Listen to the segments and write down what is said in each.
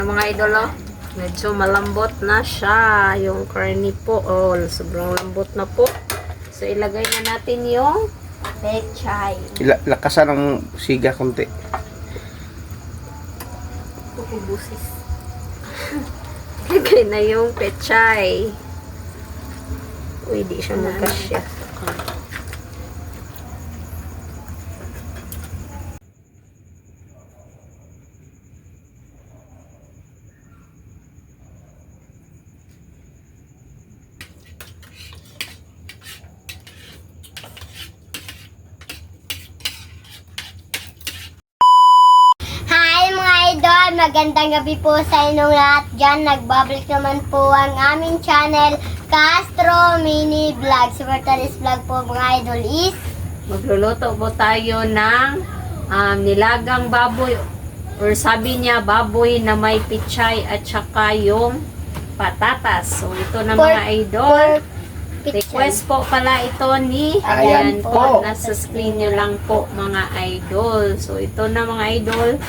Mga idol, oh, medyo malambot na siya yung karne po. Oh, sobrang lambot na po. So ilagay na natin yung pechay. Lakasan ng siga konti. Pupubusis. Ilagay na yung pechay. Uy, di siya magkasya. Hi mga idol! Magandang gabi po sa inyong lahat dyan. Nagbabalik naman po ang aming channel, Castro Mini Vlog. So for today's vlog po mga idol is Magluluto po tayo ng nilagang baboy, or sabi niya baboy na may pichay at saka yung patatas. So ito na mga idol. Request po pala ito ni Ayan po. Nasa screen nyo lang po mga idol. So ito na mga idol.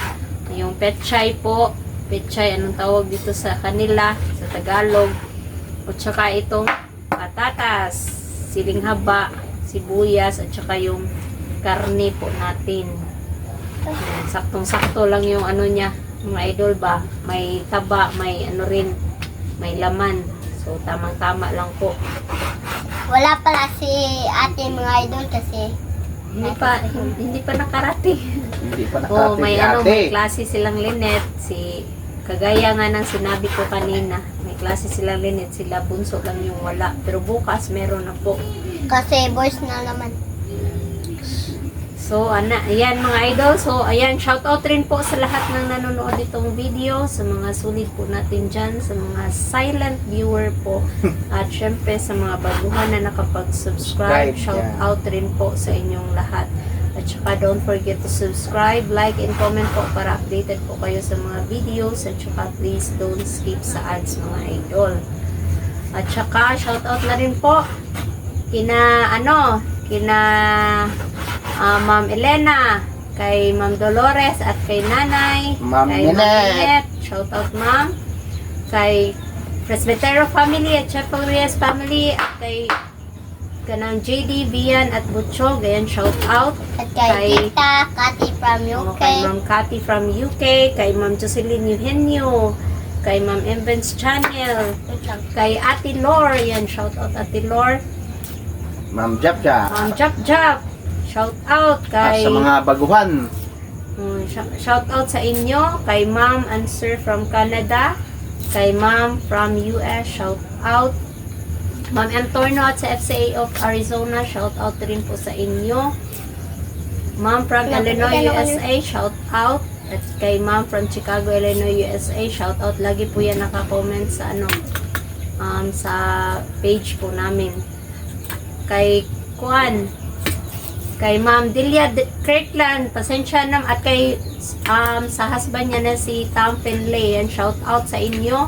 Yung pechay po. Pechay, anong tawag dito sa kanila, sa Tagalog. At saka itong patatas, siling haba, sibuyas, at saka yung karne po natin. Ayan, saktong-sakto lang yung ano niya, mga idol ba. May taba, may ano rin, may laman. So tamang-tama lang po. wala pala si ate mga idol kasi Hindi pa nakarating. Hindi pa Oh, nakarating may si ate. may klase silang Linet, kagaya nga ng sinabi ko kanina, may klase silang Linet, sila bunso lang yung wala. Pero bukas meron na po. kasi boys na naman. So, ayan mga idol. So, ayan, shout out rin po sa lahat ng nanonood itong video, sa mga sulit po natin dyan, sa mga silent viewer po, at syempre sa mga baguhan na nakapag-subscribe. Shout out rin po sa inyong lahat. At saka don't forget to subscribe, like, and comment po para updated po kayo sa mga videos. At saka please don't skip sa ads mga idol. At saka shout out na rin po kina Ma'am Elena, kay Ma'am Dolores, at kay Nanay, Ma'am kay Ma'am Ninette. Ninette. Shout out Ma'am. Kay Presbytero family at Chapel Reyes family, at kay kanang JD, Bian at Butchog. Ayan, shout out. At kay Tita Kati from UK. Kay Ma'am Cathy from UK, kay Ma'am Jocelyn Eugenio, kay Ma'am Evans Channel, kay Ate Lor. Ayan, shout out Ate Lor. Ma'am Japja. Ma'am Jap Jap. Shout out At kay sa mga baguhan. shout out sa inyo, kay Ma'am and Sir from Canada, kay Ma'am from US, shout out. Ma'am Antonio at sa FCA of Arizona, shout out rin po sa inyo. Ma'am from Illinois, USA, shout out. At kay Ma'am from Chicago, Illinois, USA, shout out. Lagi po yan naka-comment sa sa page po namin. Kay kay Ma'am Delia Kirkland, pasensya na, at kay sa husband niya na si Tom Finlay, and shout out sa inyo.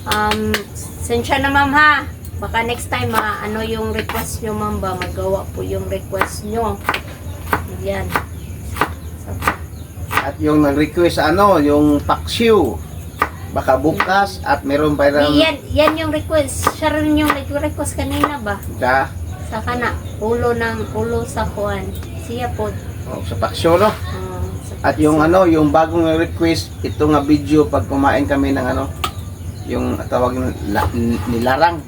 Pasensya na ma'am ha, baka next time ano yung request nyo ma'am ba, magawa po yung request nyo. Yan. At yung nag-request yung paksiw. Baka bukas at meron pa rin Yan yung request. Siya rin yung request kanina ba? Sa kana, ulo sa kuan. Siya po. sa paksiw, no? At yung yung bagong request, ito nga video pag kumain kami ng yung tawag nilarang.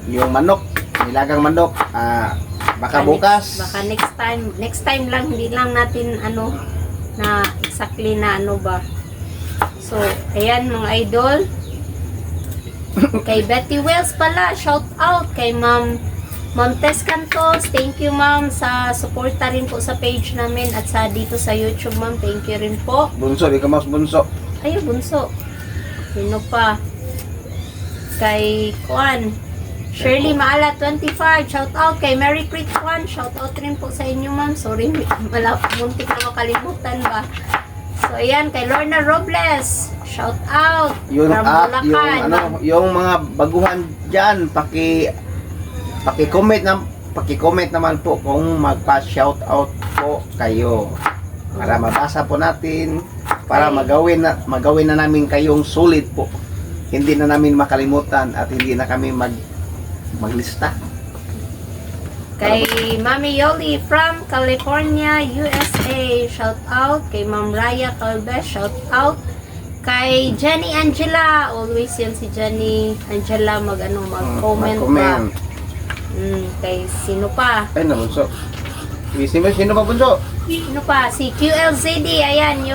Yung manok, nilagang manok. Baka bukas. Baka next time lang, hindi lang natin na exactly na ba. So, ayan mga idol. Kay Betty Wells pala, shout out kay Ma'am Tess Cantos. Thank you ma'am sa suporta rin po sa page namin at sa dito sa YouTube ma'am. Thank you rin po. Bunso, di ka mas bunso. Ayo bunso. Sino pa? Kay Shirley Maala 25, shout out. Kay Mary Creek 1, shout out rin po sa inyo ma'am. Sorry, muntik na makalimutan ba. So ayan, kay Lorna Robles, shout out. Yung from Bulacan. yung mga baguhan diyan, paki-comment naman po kung magpa-shout out po kayo para mabasa po natin para Ay. magawin na namin kayong solid po. Hindi na namin makalimutan at hindi na kami maglista. Kay Mami Yoli from California, USA, shout out. Kay Ma'am Raya Calves, shout out. Kay Jenny Angela, always yan si Jenny Angela mag-comment ba. Mag-comment. Kay sino pa? Ay, na bunso. Sino pa bunso? Sino pa? Si QLZD, ayan,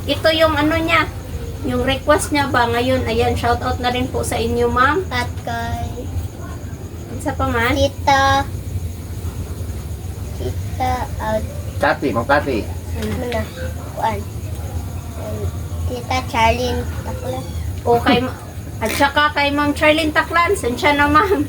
ito yung ano niya, yung request niya ba ngayon, ayan, shout out na rin po sa inyo, ma'am. At kay Isa pa man? Tita out Kati, Ma'am Kati. ano na kuan. Tita Charlene Takla. O kay, at saka kay Ma'am Charlene Taklan, sensya na ma'am.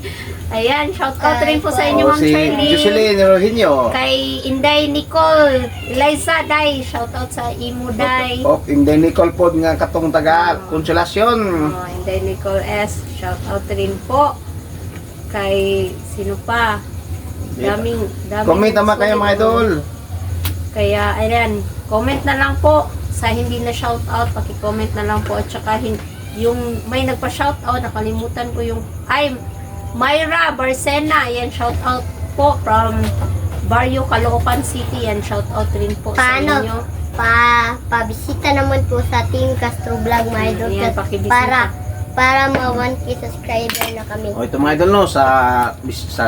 Ayan, shout out rin po sa inyo, Ma'am si Charlene. Jocelyn Rohinyo. Kay Inday Nicole, Eliza Day, shout out sa Imo Day. O, hindi Nicole po nga katong taga Konsolasyon. Inday Nicole S, shout out rin po. Kay sino pa? Daming Comment naman kayo mga idol. Kaya ayan, comment na lang po sa hindi na shout out, paki-comment na lang po at saka yung may nagpa-shout out, nakalimutan ko yung Myra Barcena, ayan, shout out po from Barrio Caloocan City, yan, shout out rin po sa Paano? inyo. Pabisita naman po sa Team Castro Vlog mga idol Ayan, pakibisita. para ma 1K subscriber na kami. O ito mga idol no, sa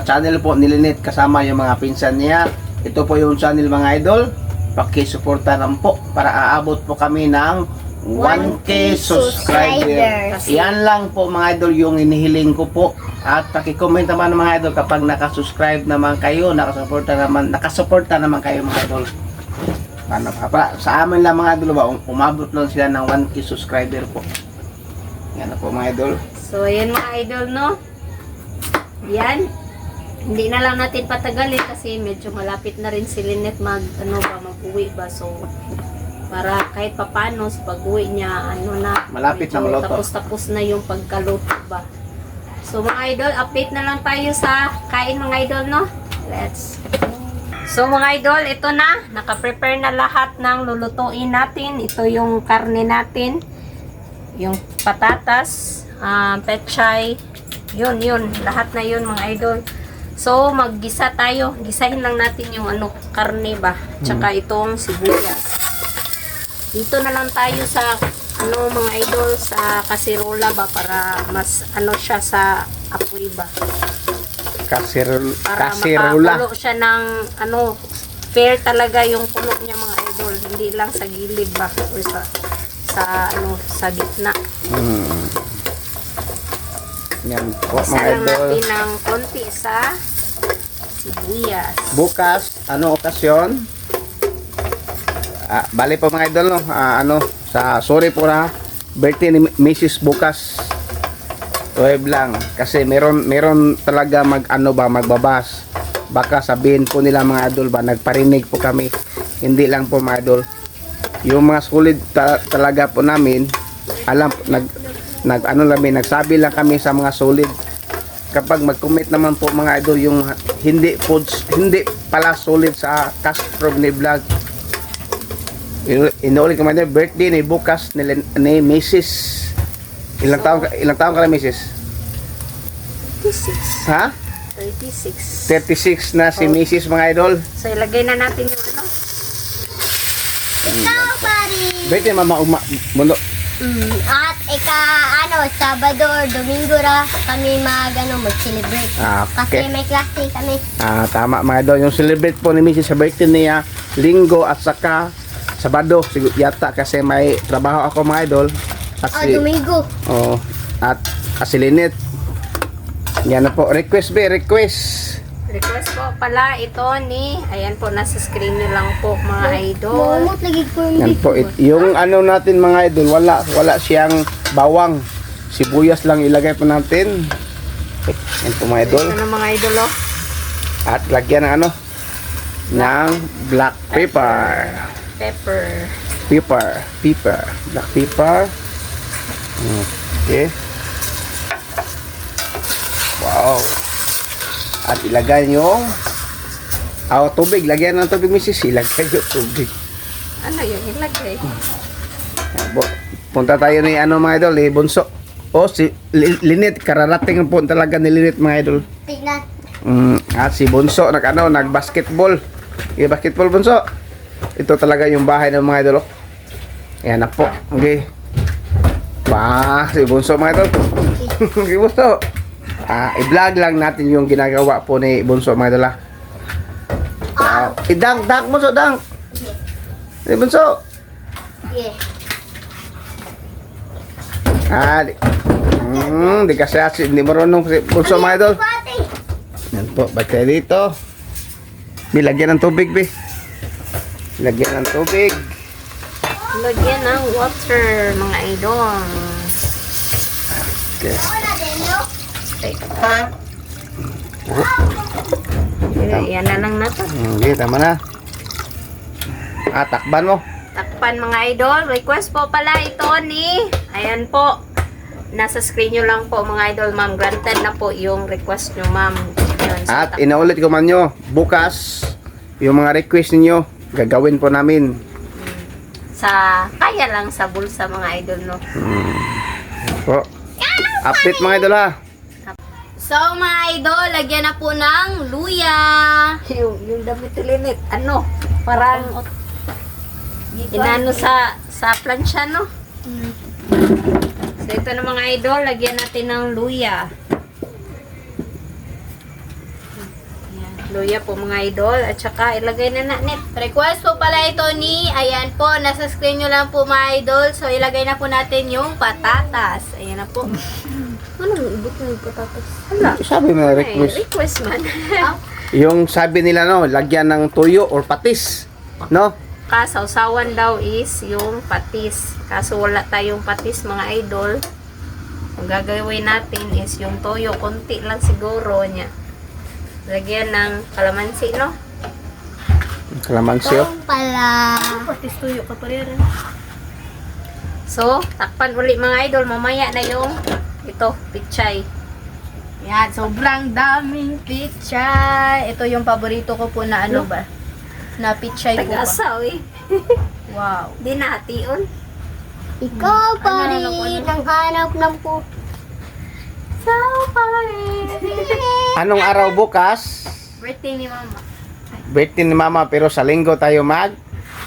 channel po ni Lynette kasama yung mga pinsan niya. Ito po yung channel mga idol. Paki-suporta lang po para aabot po kami ng 1K subscriber. Yan lang po mga idol yung inihiling ko po. At paki-comment naman mga idol kapag nakasubscribe naman kayo, nakasuporta naman kayo mga idol. Paano pa? Sa amin lang mga idol ba, umabot lang sila ng 1K subscriber po. Yan na po mga idol. So, ayan mga idol, no? Yan. Hindi na lang natin patagalin kasi medyo malapit na rin si Lynette mag-uwi ba. So, para kahit papano sa pag-uwi niya, Malapit na medyo maluto. tapos na yung pagkaluto ba. So, mga idol, update na lang tayo sa kain mga idol, no? Let's So, mga idol, ito na. Naka-prepare na lahat ng lulutuin natin. Ito yung karne natin. Yung patatas, pechay, yun, lahat na yun mga idol. So, maggisa tayo. Gisahin lang natin yung karne ba, tsaka itong sibuyas. Dito na lang tayo sa, mga idol, sa kasirola ba, para mas, siya sa apoy ba. Para makakulo siya ng, fair talaga yung kulo niya mga idol. Hindi lang sa gilid ba, or sa gitna. Yan po Isa mga lang idol. natin ng konti sa sibuyas. Bukas, okasyon? Bali po mga idol, no? Sorry po na, birthday ni Mrs. bukas. 12 lang. Kasi meron talaga magbabas. Baka sabihin po nila mga idol ba, nagparinig po kami. Hindi lang po mga idol. Yung mga solid talaga po namin, nagsabi lang kami sa mga solid. Kapag mag-comment naman po mga idol yung hindi pala solid sa Castro Vlog. Inuulit ko mga idol, birthday ni bukas ni Mrs. Ilang taon ka na Mrs.? 36. Ha? 36. 36 na si Mrs. mga idol. So, ilagay na natin yung Ikaw, pari. Birthday mama mundo. At Sabado or Domingo kami mag-celebrate. Kasi Okay. may klase kami. Tama mga idol. Yung celebrate po ni Mrs. sa birthday niya, Linggo at saka Sabado. Siguro yata kasi may trabaho ako mga idol. Domingo. Oh, at si Lynette. Yan na po. Request. request po pala ito ayan po, nasa screen nyo lang po mga idol. Mamot lagi ko yung Yan po. Yung natin mga idol, wala siyang bawang. Sibuyas lang ilagay po natin. Yan po mga idol. Ito na mga idol, oh. At lagyan ng ng black pepper. Black pepper. Okay. Wow. At ilagay yung tubig. Lagyan ng tubig, Mrs. Ilagay yung tubig. Ano yung ilagay? Punta tayo ni ano mga idol, ni Bunso. Oh, si Linit, kararating po talaga ni Linit mga idol. Tignan. At si Bunso, nag-basketball. Okay, basketball Bunso. Ito talaga yung bahay ng mga idol. Oh. Ayan na po. Okay. Si Bunso mga idol. Okay, Bunso. I-vlog lang natin yung ginagawa po ni Bunso mga idol. Dang Bunso, dang. Hey, Bunso. Yeah. Di kasi hindi marunong si Bunso mga idol. Pati. Yan po, ba't kayo dito? Bilagyan ng tubig, Bi. Lagyan ng tubig. Lagyan ng water, mga idol. Okay. Wala din, no? Yan na lang natin. Okay, tama na. Takban mo. Takpan mga idol. Request po pala ito ni, ayan po. Nasa screen nyo lang po mga idol, ma'am. Granted na po yung request nyo, ma'am. Yun, so, At inaulit ko man nyo, bukas, yung mga request ninyo, gagawin po namin. kaya lang sa bulsa mga idol, no? Po. Update mga idol ha. So, mga idol, lagyan na po ng luya. yung damit linit, ano? Parang inano sa plancha, no? So, ito na mga idol, lagyan natin ng luya. Ayan, luya po mga idol. At saka ilagay na natin. Request po pala ito ni, ayan po, nasa screen nyo lang po mga idol. So, ilagay na po natin yung patatas. Ayan na po. Anong ibig ng patatas? Hala. Sabi mo na request. Request man. Yung sabi nila no, lagyan ng tuyo or patis. No? Kasawsawan daw is yung patis. Kaso wala tayong patis mga idol. Ang gagawin natin is yung toyo. Konti lang siguro niya. Lagyan ng kalamansi, no? Kalamansi oh. Pala. Patis toyo ka pa rin. So, takpan uli mga idol. Mamaya na yung ito, pichay. Yan, sobrang daming pichay. Ito yung paborito ko po na ano ba? Na pichay po ba? Tagasaw eh. Wow. Di nation. Ikaw pa Ano, rin ang hanap ng po. So, pare. Anong araw bukas? Birthday ni mama. Birthday ni Mama pero sa linggo tayo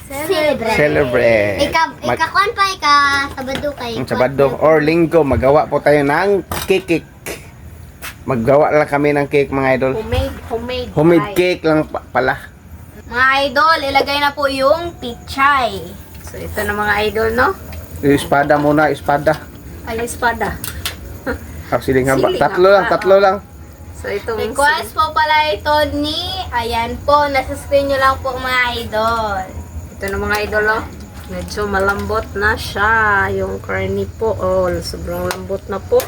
Celebrate. celebrate. Ika-kwan pa, Sabado kayo. Sabado or linggo magawa po tayo ng cake. Maggawa lang kami ng cake mga idol. Homemade. Homemade Right. cake lang pala. Mga idol, ilagay na po yung pichay. So, ito na mga idol, no? Espada muna, espada. Ay, espada. Siling haba. Siling Tatlo lang, haba, tatlo oh. lang. So, itong Request po pala ito ni, ayan po, nasa screen nyo lang po mga idol. ito na mga idol, oh. Medyo malambot na siya. Yung carne po, oh, sobrang lambot na po.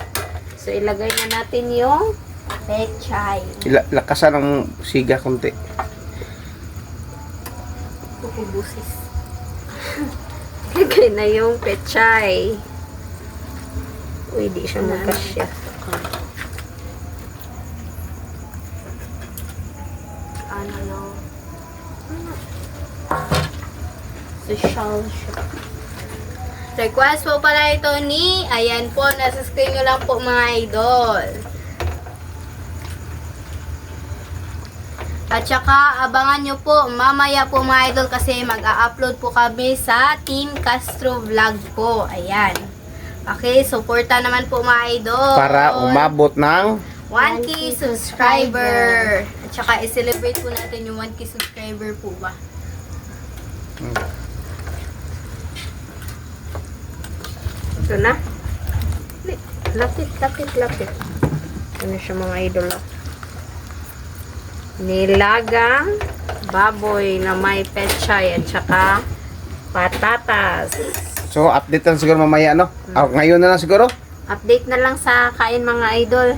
So, ilagay na natin yung Pechay. Lakasan ng siga konti. kukubusis. Ilagay na yung pechay. Uy, di siya magkasya. Ano lang. Social siya. Request po pala ito ni, ayan po, nasa screen nyo lang po mga idol. At saka, abangan nyo po, mamaya po mga idol kasi mag-a-upload po kami sa Team Castro Vlog po. Ayan. Okay, supporta naman po mga idol. Para umabot ng 1K subscriber. At saka, i-celebrate po natin yung 1K subscriber po ba. Ito na. Lapit. Ano siya mga idol, oh. Nilagang baboy na may pechay at saka patatas. So, update lang siguro mamaya, no? Ngayon na lang siguro. Update na lang sa kain mga idol.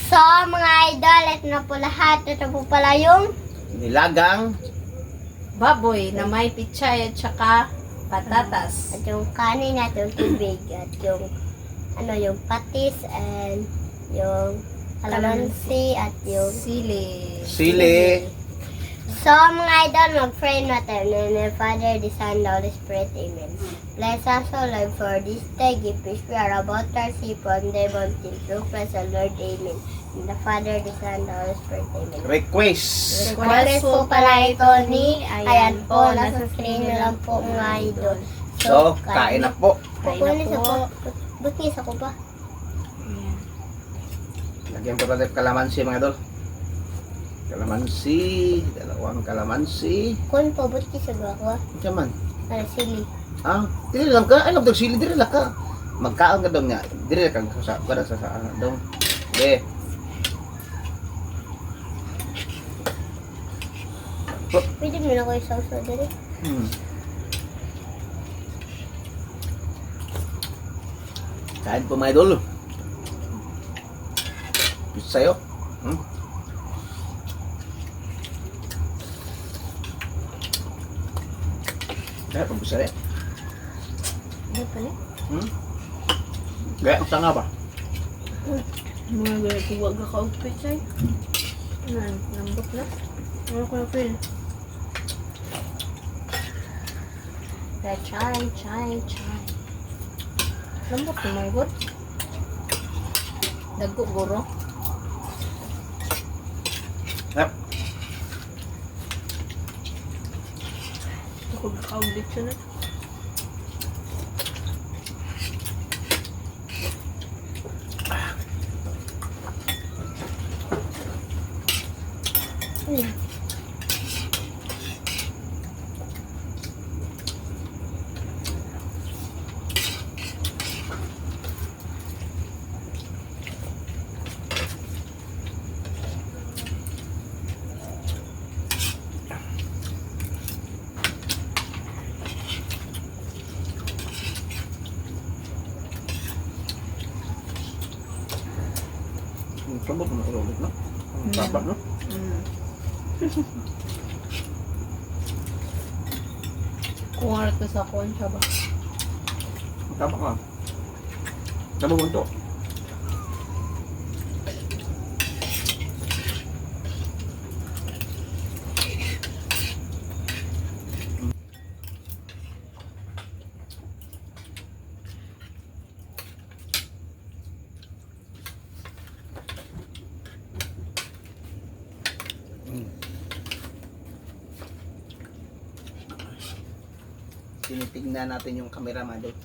So, mga idol, ito na po lahat. Ito po pala yung Nilagang. Baboy na may pichay at saka patatas. at yung kanin at yung tubig at yung yung patis and yung kalamansi at yung Sili. Sili. So, mga idol, mag-pray natin. In the Father, the Son, the Holy Spirit, Amen. Bless us, O Lord, for this day. Give peace we are about our sea from the mountain. Through Christ, the Lord, Amen. In the Father, the Son, the Holy Spirit, Amen. Request. Request po pala ito ni, ayan po, nasa screen na lang po mga idol. So, kain na po. Kain na po. Butis ako ba? Ayan. Lagyan ko natin kalamansi mga idol. Kalamansi. Dalawang kalamansi. Kung po, butis ako. Diyan Para sili. Ah, dili lang ka. Ay, nagdagsili, dili lang ka. Magkaon ka daw nga. Dili lang ka sa daw. Okay. Pwede mo na ko isawsaw dali. Kain po mga idol. Gusto sa'yo. Kaya pag gusto rin. Ano pala? Kaya ang sanga ba? Mga gaya tuwag ka ka-outfit siya. Lambot na. Ano ko na feel? Chai. Lambot na mga good. Dago guro. Yep. Ako ka-outfit siya na. Sabot mo na ulit, no? Ang tapat, no? Kung ano to sa koncha ba? Ang tapat ka. Sabot mo ito. Tinitignan natin yung camera mga idol.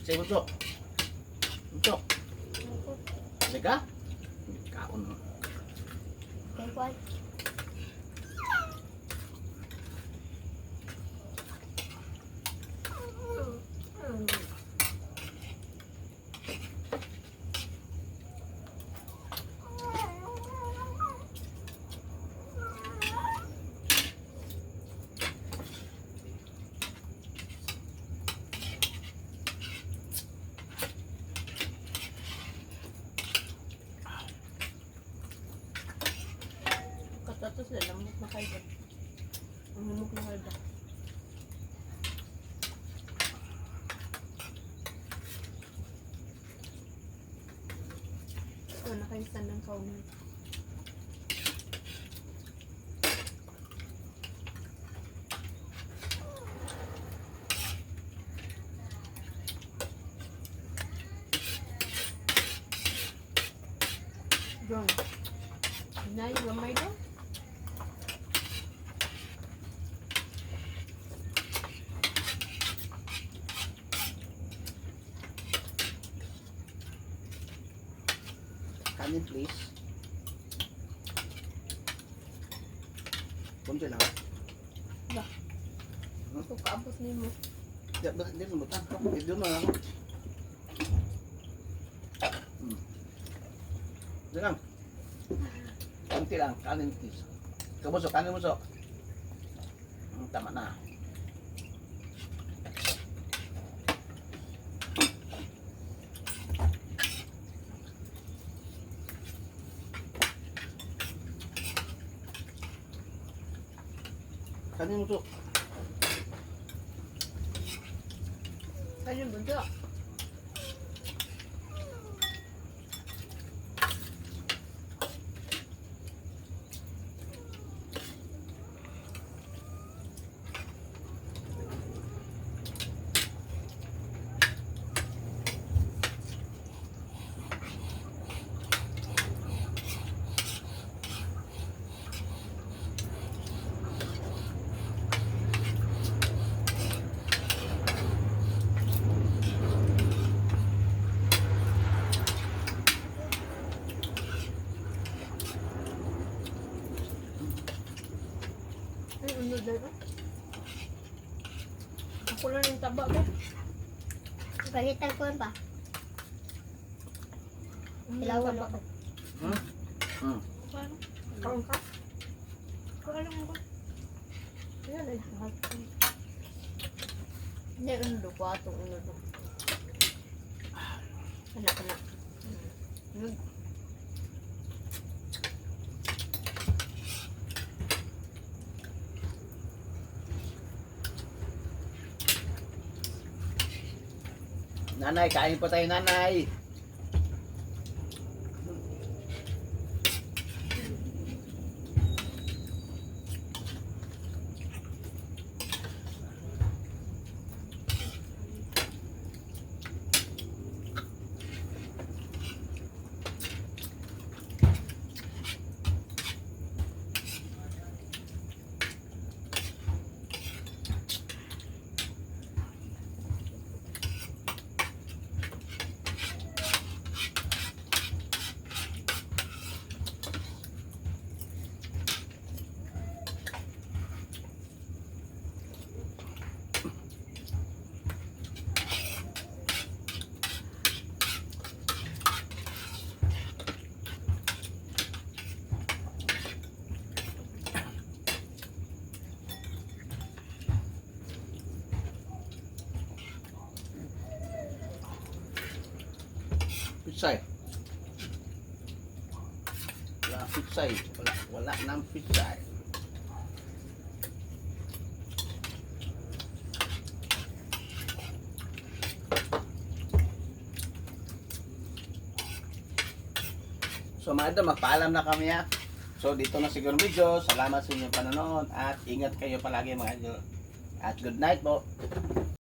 Bisay mo ito. Ito. Bisay ka? Kaon mo. Okay, Juan. Tapos lalambot na kayo ba? Ang lumog na kayo ba? Nakaisan ng kaunan. John, na yung lamay daw? Kanin please. Kunti lang. So, kaabos ni mo. Di sumbutan. Doon na lang. Doon lang. Kunti lang. Kanin tis. Kabusok, kanin musok. Tama na. Kanin musok. Ano yung bunso? Ay, ano dito? Ako lang yung taba ba? Palitan ko ba? Ilawan Taba ako. Hmm. Paano? Kaon ka? Paano mo ba? Ayan, ay lahat. Hindi, ano do? Kwatong ano do? Anak. Ano? Nanay, kain po tayo, nanay. Pitsay. Wala pitsay. Wala nang pitsay. So mga idol, magpaalam na kami ha. So dito na siguro video. Salamat sa inyong panonood at ingat kayo palagi mga idol. At good night po.